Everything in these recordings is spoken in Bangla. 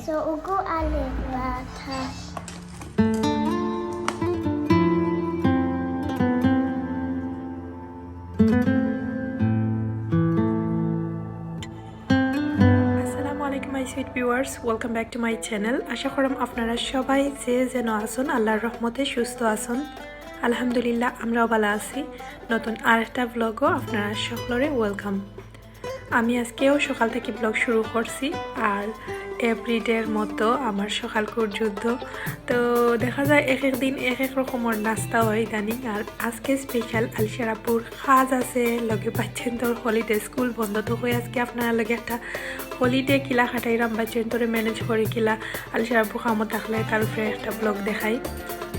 So ugo alirata. আসসালামু আলাইকুম my sweet viewers, welcome back to my channel. আশা করম আপনারা সবাই যে যেন আসুন আল্লাহর রহমতে সুস্থ আসুন। আলহামদুলিল্লাহ আমরাও ভালো আছি। নতুন আরেকটা ব্লগও আপনারা সকলরে ওয়েলকাম। আমি আজকেও সকাল থেকে ব্লগ শুরু করছি, আর এভরিডের মতো আমার সকালকুর যুদ্ধ। তো দেখা যায় এক এক দিন এক এক রকমের নাস্তা হয় ইদানিং। আর আজকে স্পেশাল আলিশার আপুর কাজ আছে, লগে পাচ্ছেন তোর হলিডে, স্কুল বন্ধ তো হয়ে আজকে আপনারা লগে একটা হলিডে কিলা খাটাইরাম বাচ্চেন তোরে ম্যানেজ করে কিলা আলিশার আপু কামো থাকলে তার উপরে একটা ব্লগ দেখাই।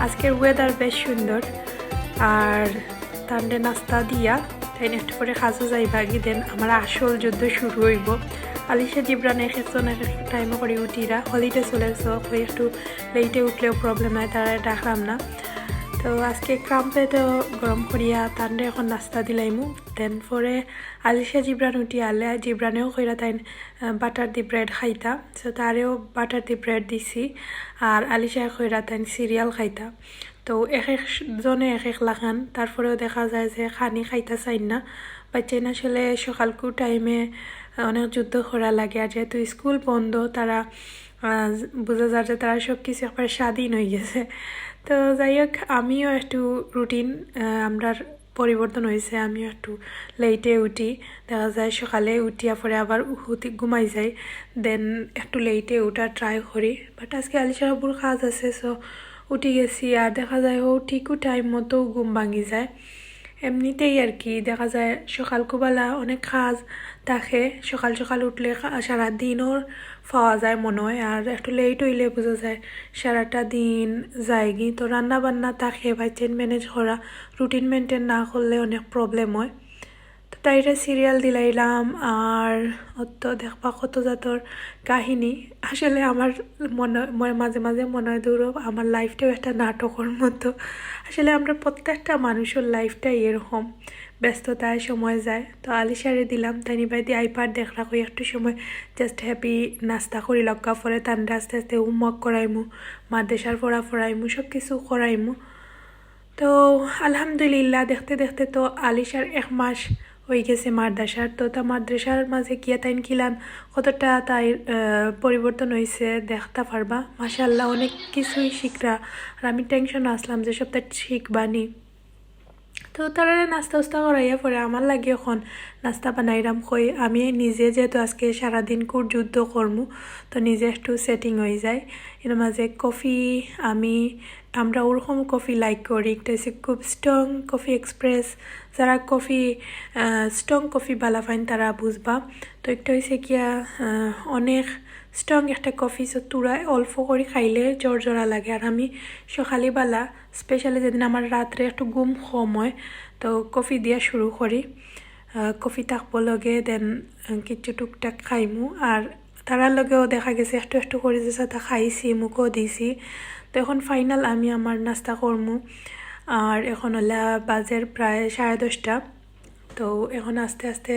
আজকের ওয়েদার বেশ সুন্দর, আর তান্ডে নাস্তা দিয়া তাই একটু পরে কাজও যাইবা গি, দেন আমার আসল যুদ্ধ শুরু হইব। আলিশা জিব্রান এক একজন এক এক টাইমে করে উঠিরা, হলিডে চলে গেছে, একটু লেটে উঠলেও প্রবলেম হয়, তারা ডাকলাম না। তো আজকে ক্রাম্পে তো গরম করিয়া তান্ডে এখন নাস্তা দিলাইমু। দেন পরে আলিশা জিব্রান উঠি আলে জিব্রানেও কইরা তাই বাটার দি ব্রেড খাইতা, সো তারেও বাটার দি ব্রেড দিছি। আর আলিশা কইরা তাই সিরিয়াল খাইতা। তো এক একজনে এক এক লাখান, তারপরেও দেখা যায় যে খানি খাইতে চাই না বাচ্চাই না। আসলে সকালকু টাইমে অনেক যুদ্ধ করা লাগে, আর যেহেতু স্কুল বন্ধ তারা বোঝা যায় যে তারা সব কিছু একবার স্বাধীন হয়ে গেছে। তো যাই হোক, আমিও একটু রুটিন আমরার পরিবর্তন হয়েছে, আমিও একটু লেটে উঠি। দেখা যায় সকালে উঠিয়া পরে আবার ঘুমাই যাই, দেন একটু লেটে উঠা ট্রাই করি। বাট আজকে আলিশাবুর কাজ আছে, সো উঠি গেছি। আর দেখা যায় ও ঠিকও টাইম মতো ঘুম ভাঙি যায়। এমনিতেই আর কি দেখা যায় সকালকুবেলা অনেক কাজ থাকে, সকাল সকাল উঠলে সারাদিনও পাওয়া যায় মনে হয়। আর একটু লেট হইলে বোঝা যায় সারাটা দিন যায়গি। তো রান্না বান্না থাকে, বাচ্চেন ম্যানেজ করা, রুটিন মেনটেন না করলে অনেক প্রবলেম হয়। তো তাইরে সিরিয়াল দিলাইলাম, আর অত দেখবা কত জাতর কাহিনী। আসলে আমার মাঝে মাঝে মনে হয় দূর আমার লাইফটাও একটা নাটকের মতো। আসলে আমরা প্রত্যেকটা মানুষের লাইফটাই এরকম, ব্যস্ততায় সময় যায়। তো আলিশারে দিলাম, তাই নিবাই দিয়ে আইপার দেখ রাখো একটু সময় জাস্ট হ্যাপি নাস্তা করি লক্কা পরে তান্ডা আস্তে আস্তে হোমওয়ার্ক করাইমু, মাদ্রাসার পড়া পড়াইমু, সব কিছু করাইমু। তো আলহামদুলিল্লাহ দেখতে দেখতে তো আলিশার 1 মাস হয়ে গেছে মাদ্রাসার। তো তা মাদ্রাসার মাঝে গিয়া তাইন কিলান কতটা তাই পরিবর্তন হয়েছে দেখতে পারবা। মাশাআল্লাহ অনেক কিছুই শিখরা, আর আমি টেনশন আসলাম যে সবটা শিখবানি। তো তারা নাস্তা উস্তা করাইয়া পরে আমার লাগে এখন নাস্তা বানাইরাম কই আমি নিজে, যেহেতু আজকে সারাদিন কুর যুদ্ধ করমু, তো নিজে একটু সেটিং হয়ে যায়। এর মাঝে কফি আমরা ওরকম কফি লাইক করি, একটা হচ্ছে খুব স্ট্রং কফি এক্সপ্রেস। যারা কফি স্ট্রং কফি বালা পাইন তারা বুঝবা। তো একটা হয়েছে গিয়া অনেক স্ট্রং একটা কফি, সো তুরা অল্প করে খাইলে জোরা লাগে। আর আমি সকালবেলা স্পেশালি যেদিন আমার রাত্রে একটু ঘুম কম হয়, তো কফি দিয়া শুরু করি। কফি থাকবো লগে, দেন কিছু টুকটাক খাইমু। আর তারার লগেও দেখা গেছে একটু একটু করে যে সাথে খাইছি, মুখও দিছি। তো এখন ফাইনাল আমি আমার নাস্তা করমু। আর এখন হলে বাজের প্রায় 10:30। তো এখন আস্তে আস্তে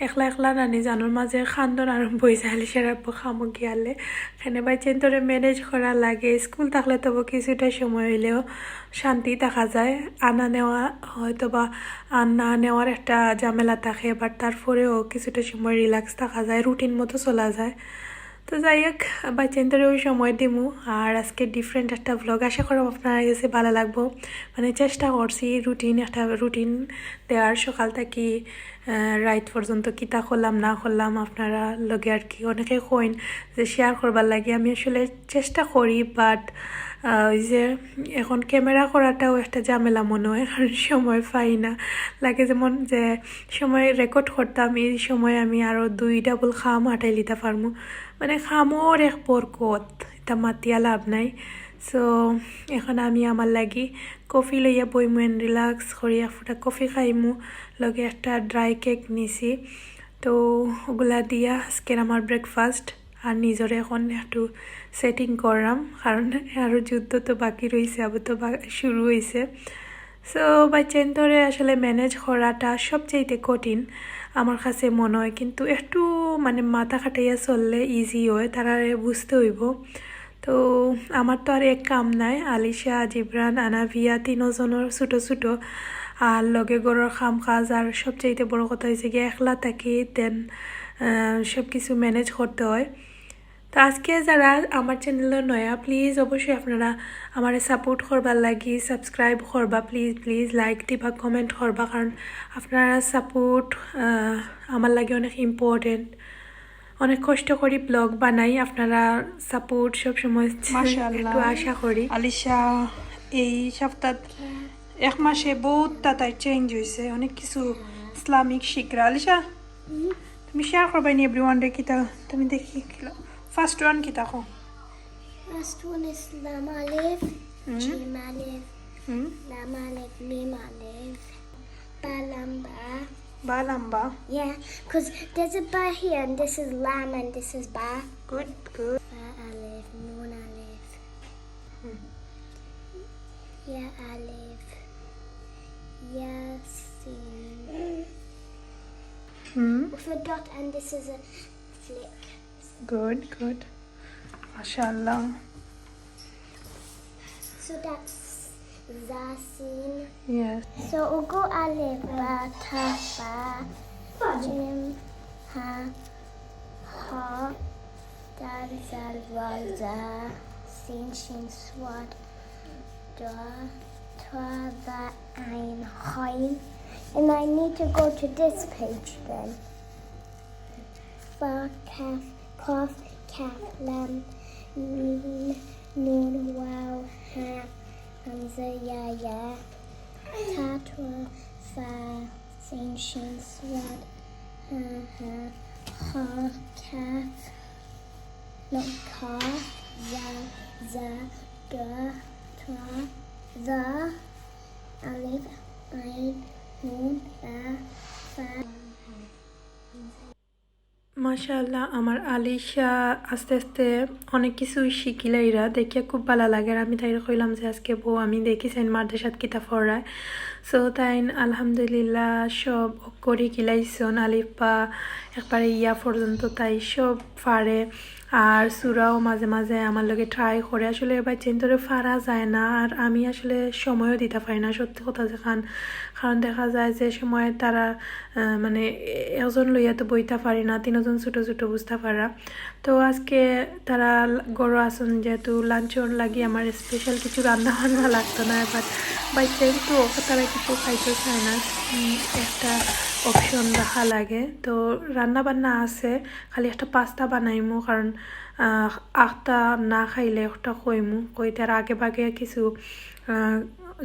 একলা একলা নানি জানোর মাঝে খান্দন আরম্ভ হয়ে যায়। সেরা খামো গিয়ালে খানে বাই চেন্তরে ম্যানেজ করা লাগে। স্কুল থাকলে তবু কিছুটা সময় হইলেও শান্তি দেখা যায়, আনা নেওয়া হয়তো বা আনা নেওয়ার একটা ঝামেলা থাকে, বাট তারপরেও কিছুটা সময় রিল্যাক্স থাকা যায়, রুটিন মতো চলা যায়। তো যাই হোক, বাচ্চাদেরও সময় দিমু। আর আজকে ডিফারেন্ট একটা ভ্লগ, আশা করব আপনারা কাছে ভালো লাগবো। মানে চেষ্টা করছি একটা রুটিন দেওয়ার, সকাল থেকে রাইট পর্যন্ত কিতা করলাম না করলাম আপনারা লগে আর কি। অনেকে কইন যে শেয়ার করবার লাগে, আমি আসলে চেষ্টা করি, বাট ওই যে এখন ক্যামেরা করাটাও একটা ঝামেলা মনে হয়, কারণ সময় পাই না। লাগে যেমন যে সময় রেকর্ড করতাম, এই সময় আমি আরও 2 ডাবল খাম হাঁটাই লিতে পারমু। মানে খামোর এক বরকত, এটা মাতিয়া লাভ নাই। সো এখন আমি আমার লাগি কফি লইয়া বইমু, রিল্যাক্স করি একটা কফি খাইমু, লগে একটা ড্রাই কেক নিছি। তো ওগুলা দিয়া আজকের আমার ব্রেকফাস্ট। আর নিজরে এখন একটু সেটিং করলাম, কারণ আরও যুদ্ধ তো বাকি রয়েছে, আবার তো শুরু হয়েছে। সো বাচ্চান্তরে আসলে ম্যানেজ করাটা সবচেয়ে কঠিন আমার কাছে মনে হয়, কিন্তু একটু মানে মাথা খাটাইয়া চললে ইজি হয়, তারা বুঝতে হইব। তো আমার তো আর এক কাম নাই, আলিশা, জিবরান, আনাভিয়া তিনজনের ছোটো ছোটো, আর লগে গড়ের কাম কাজ, আর সবচেয়ে বড় কথা হয়েছে কি একলা থাকি, দেন সব কিছু ম্যানেজ করতে হয়। তো আজকে যারা আমার চ্যানেলে নয়া, প্লিজ অবশ্যই আপনারা আমার সাপোর্ট করবার লাগি সাবস্ক্রাইব করবা, প্লিজ প্লিজ লাইক দিবা, কমেন্ট করবা, কারণ আপনারা সাপোর্ট আমার লাগে অনেক ইম্পর্টেন্ট। অনেক কষ্ট করি ব্লগ বানাই, আপনারা সাপোর্ট সবসময় একটু আশা করি। আলিশা এই সপ্তাহ এক মাসে বহুত তাতাই চেঞ্জ হয়েছে, অনেক কিছু ইসলামিক শিখরা। আলিশা তুমি শেয়ার করবাই নি এভরিওয়ান রে কিতা তুমি দেখি ফার্স্ট ওয়ান কিতা কো? First one is Lam Alif, Jim Alif, Lam Alif, Mim Alif, Ba Lamba. Ba lamba. Yeah, because there's a Ba here and this is Lam and this is Ba. Good, good. Ba Alif, Nun Alif. Ya Alif, Yasin. With a dot and this is a flick. Good, good. MashaAllah. So that's Zasin. Yes. So Ugo Alif, Ba, Ta, Ba, Jim, Ha, Ha, Dal, Zal, Wal, Za, Sin, Shin, Swat, Da, Twa, Ba, Ein, Hain. And I need to go to this page then. Ba, Kaf, Kaf, Kaf, Lam, Mim, Nun, Wow, Ha, Hamza, Ya, Ya, Ta, Twa, Fa, Sin, Shin, Swat, Ha, Ha, Ha, Kaf, no, Ka, Za, Za, Da, Twa, Za, Alif, Ein, Nun, Ba, Fa. মাশাআল্লাহ, আমার আলিশা আস্তে আস্তে অনেক কিছুই শিখিলাইরা, দেখে খুব ভালো লাগে। আর আমি তাই কইলাম যে আজকে বউ আমি দেখি সাইন মাদ্রাসাত কিতাব পড়ায়, সো তাইন আলহামদুলিল্লাহ সব করি গিলাইছন আলিফ বা একবারে ইয়া পর্যন্ত তাই সব পারে। আর সুরাও মাঝে মাঝে আমার লগে ট্রাই করে, আসলে এবার চিন্তরে ফারা যায় না, আর আমি আসলে সময়ও দিতে পারি না সত্যি কথা যেখান, কারণ দেখা যায় যে সময় তারা মানে একজন লইয়া তো বইতে পারি না, তিনজন ছোটো ছোটো বুঝতে পারা। তো আজকে তারা গরু আসন যেহেতু লাঞ্চর লাগি আমার স্পেশাল কিছু রান্না বান্না লাগতো না, এবার বাচ্চা তো তারা কিছু খাইতে চায় না, একটা অপশন রাখা লাগে। তো রান্না বান্না আছে, খালি একটা পাস্তা বানাইমু, কারণ আখটা না খাইলে একটা কইমু, কই তার আগে বাগে কিছু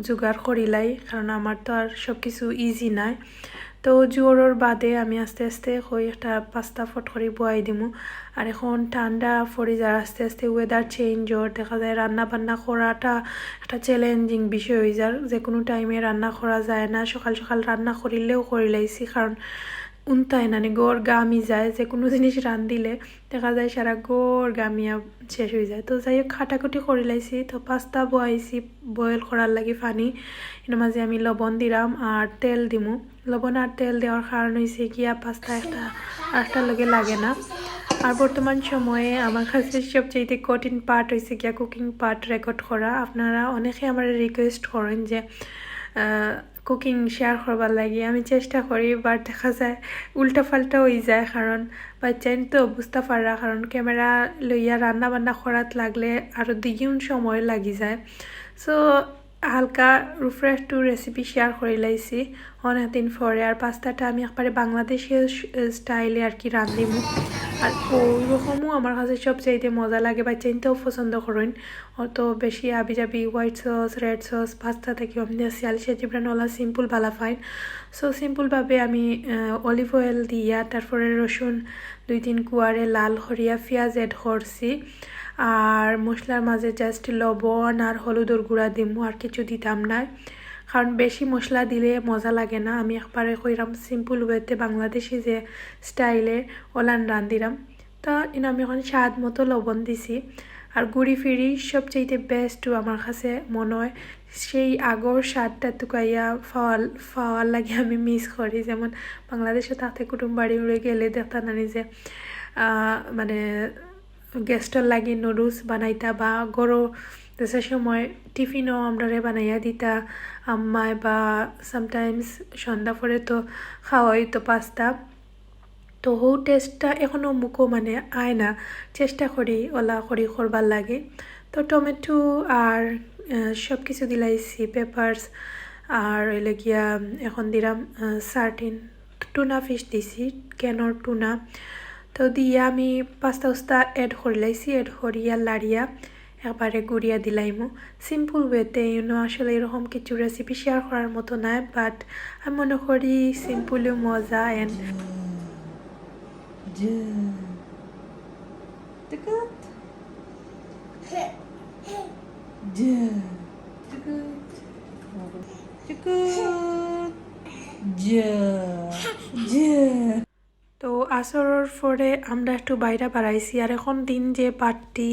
জোগাড় করিলাই, কারণ আমার তো আর সব কিছু ইজি নাই। তো জোরের বাদে আমি আস্তে আস্তে কই একটা পাস্তা ফট করে বয়াই দিমু। আর এখন ঠান্ডা পড়ে যায় আস্তে আস্তে, ওয়েদার চেঞ্জ ওর, দেখা যায় রান্না বান্না করাটা একটা চ্যালেঞ্জিং বিষয় হয়ে যায়, যে কোনো টাইমে রান্না করা যায় না। সকাল সকাল রান্না করিলেও করিলাইছি, কারণ উনতাই না গোর গামি যায়, যে কোনো জিনিস রান্ধিলে দেখা যায় সারা গোর গামিয়া শেষ হয়ে যায়। তো যাই হোক খাটাকুটি করে লাইছি, তো পাস্তা বয়াইছি বয়েল করার লাগে পানি, এর মাঝে আমি লবণ দিলাম আর তেল দিমু। লবণ আর তেল দেওয়ার কারণ হয়েছে গিয়া পাস্তা একটা লগে লাগে না। আর বর্তমান সময়ে আমার কাছে সবচেয়ে কঠিন পার্ট হয়েছে গিয়া কুকিং পার্ট রেকর্ড করা। আপনারা অনেকে আমার রিকোয়েস্ট করেন যে কুকিং শেয়ার করবার লাগে, আমি চেষ্টা করি, বাট দেখা যায় উল্টা পাল্টা হয়ে যায়, কারণ বাচ্চাইন তো বুঝতে পারা, কারণ ক্যামেরা লইয়া রান্না বান্না করাত লাগলে আরও দ্বিগুণ সময় লাগি যায়। সো হালকা রুফরে একটু রেসিপি শেয়ার করে লাইছি অনেকদিন পরে। আর পাস্তাটা আমি একবারে বাংলাদেশি স্টাইলে আর কি রান্ধিমু, আর ওই রকমও আমার কাছে সবচাইতে মজা লাগে, বা চেনতেও পছন্দ করেন। অত বেশি আবি যাবি white sauce red sauce pasta থেকে আমি আলিশা জিবরান ওলা সিম্পল ভালা ফাইন। সো সিম্পলভাবে আমি অলিভ অয়েল দিয়া, তারপরে রসুন 2-3 কুয়ারে লাল করিয়া পেঁয়াজ এড করছি, আর মশলার মাঝে জাস্ট লবণ আর হলুদর গুঁড়া দিমু, আর কিছু দিতাম না, কারণ বেশি মশলা দিলে মজা লাগে না। আমি একবারে কইরাম সিম্পল ওয়েতে বাংলাদেশি যে স্টাইলে ওলান রান্ধিরাম। তা আমি এখন স্বাদ মতো লবণ দিছি, আর ঘুরি ফিরি সবচেয়ে বেস্ট আমার কাছে মনে হয় সেই আগর স্বাদটা টুকাইয়া ফাওয়ার লাগে আমি মিস করি। যেমন বাংলাদেশে তাতে কুটুম বাড়ি উড়ে গেলে দেখতাম নানি যে মানে গেস্টর লাগি নুডলস বানাইতা বা গরো দেশের সময় টিফিনও আমরা বানাইয়া দিতা আম্মায় বা সামটাইমস সন্ধ্যা পরে তো খাওয়াই তো পাস্তা। তো হো টেস্টটা এখনও মুখও মানে আয় না, চেষ্টা করি ওলা করি করবার লাগে। তো টমেটো আর সব কিছু দিলাইছি, পেপারস আর এলে গিয়া এখন দিলাম সার্টিন টুনা ফিশ দিছি, ক্যানর টুনা। তো দিয়ে আমি পাস্তা উস্তা এড করলাইছি, এড করিয়া লাড়িয়া একবারে গুড়িয়া দিলাইমু সিম্পল ওয়েতে। আসলে এরকম কিছু রেসিপি শেয়ার করার মতো নয়, বাট আমি মনে করি সিম্পলও মজা অ্যান্ড তো আসরের পরে আমরা একটু বাইরে বাড়াইছি। আর এখন দিন যে পাটটি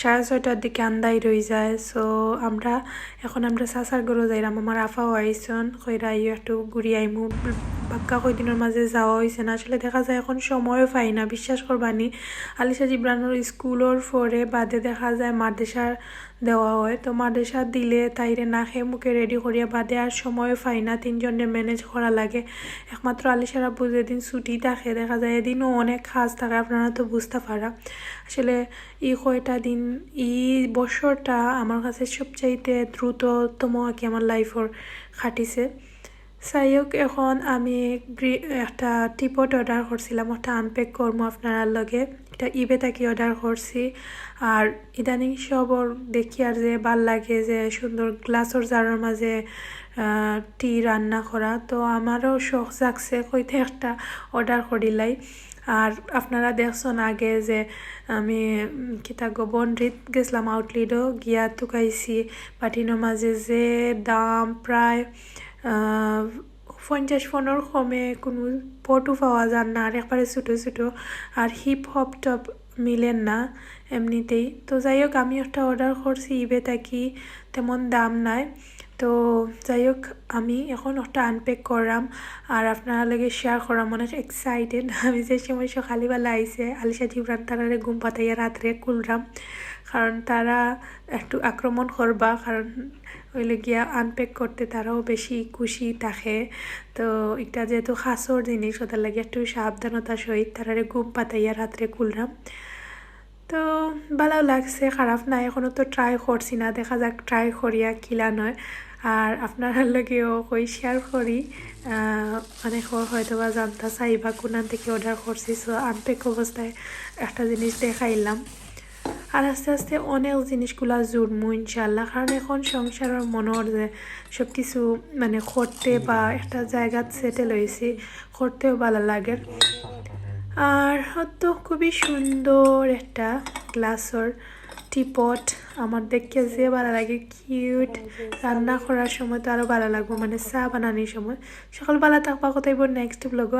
6:30টার দিকে আন্দাই রয়ে যায়। সো আমরা সাসার গরু যাইলাম, আমার আফাও আইসন কইরা একটু ঘুরি আইমু। বাক্কা কয়দিনের মাঝে যাওয়া হয়েছে না, আসলে দেখা যায় এখন সময়ও পাই না। বিশ্বাস করবানি আলিশা জিব্রানোর স্কুলের পরে বাদে দেখা যায় মাদ্রাসা দেওয়া হয়। তো মাদ্রাসা দিলে তাইরে না খেয়ে মুখে রেডি করিয়া বাদে আর সময়ও পাই না, 3জনের ম্যানেজ করা লাগে। একমাত্র আলিশার আব্বু যেদিন ছুটি থাকে দেখা যায় এদিনও অনেক কাজ থাকে, আপনারা তো বুঝতে পারা। আসলে কয়টা দিন বছরটা আমার কাছে সবচাইতে দ্রুততম আর কি আমার লাইফের খাটিছে। যাই হোক, এখন আমি একটা টিপট অর্ডার করছিলাম, ওটা আনপ্যাক করবো আপনার লগে। এটা ইবে থাকি অর্ডার করছি। আর ইদানিং সবর দেখি আর যে ভাল লাগে যে সুন্দর গ্লাসর জারের মাঝে টি রান্না করা। তো আমারও শখ জাগছে কইতে একটা অর্ডার করিলাই। আর আপনারা দেখছেন আগে যে আমি কিতা বনরিত গেছিলাম আউটলেটও গিয়া তুকাইছি পাটিনোর মাঝে যে দাম প্রায় 50 কমে কোনো পটু পাওয়া যান না, আর একবারে ছোটো ছোটো আর হিপ হপ টপ মিলেন না এমনিতেই। তো যাই হোক, আমি একটা অর্ডার করছি ইবে থাকি, তেমন দাম নাই। তো যাই হোক, আমি এখন একটা আনপ্যাক করলাম আর আপনারা লাগে শেয়ার করাম, অনেক এক্সাইটেড। আমি যে সময় সকালবেলা আইসে আলিশা জিব্রান তারারে ঘুম পাতাইয়া রাত্রে খুললাম, কারণ তারা একটু আক্রমণ করবা, কারণ ওইলে গিয়া আনপ্যাক করতে তারাও বেশি খুশি থাকে। তো এটা যেহেতু খাসর জিনিস ওদের লাগে একটু সাবধানতার সহিত তারারে ঘুম পাতাইয়া রাত্রে খুললাম। তো ভালো লাগছে, খারাপ না। এখনও তো ট্রাই করছি না, দেখা যাক ট্রাই করিয়া কিলা নয়। আর আপনারা লগেও কই শেয়ার করি, অনেক হয়তো বা জানতা চাই বা কোনান থেকে অর্ডার করছি। সো আনপ্যাক অবস্থায় একটা জিনিস দেখাইলাম। আর আস্তে আস্তে অনেক জিনিসগুলা জুড়মু ইনশাল্লাহ, কারণ এখন সংসারের মনের যে সব কিছু মানে করতে বা একটা জায়গাত সেটেল হয়েছি, করতেও ভালো লাগে। আর হয়তো খুবই সুন্দর একটা গ্লাসর টিপট, আমার দেখতে যে ভালো লাগে, কিউট। রান্না করার সময় তো আরও ভালো লাগবে, মানে চা বানানোর সময়। সকালবেলা থাকবা কোথায় নেক্সট ব্লগও।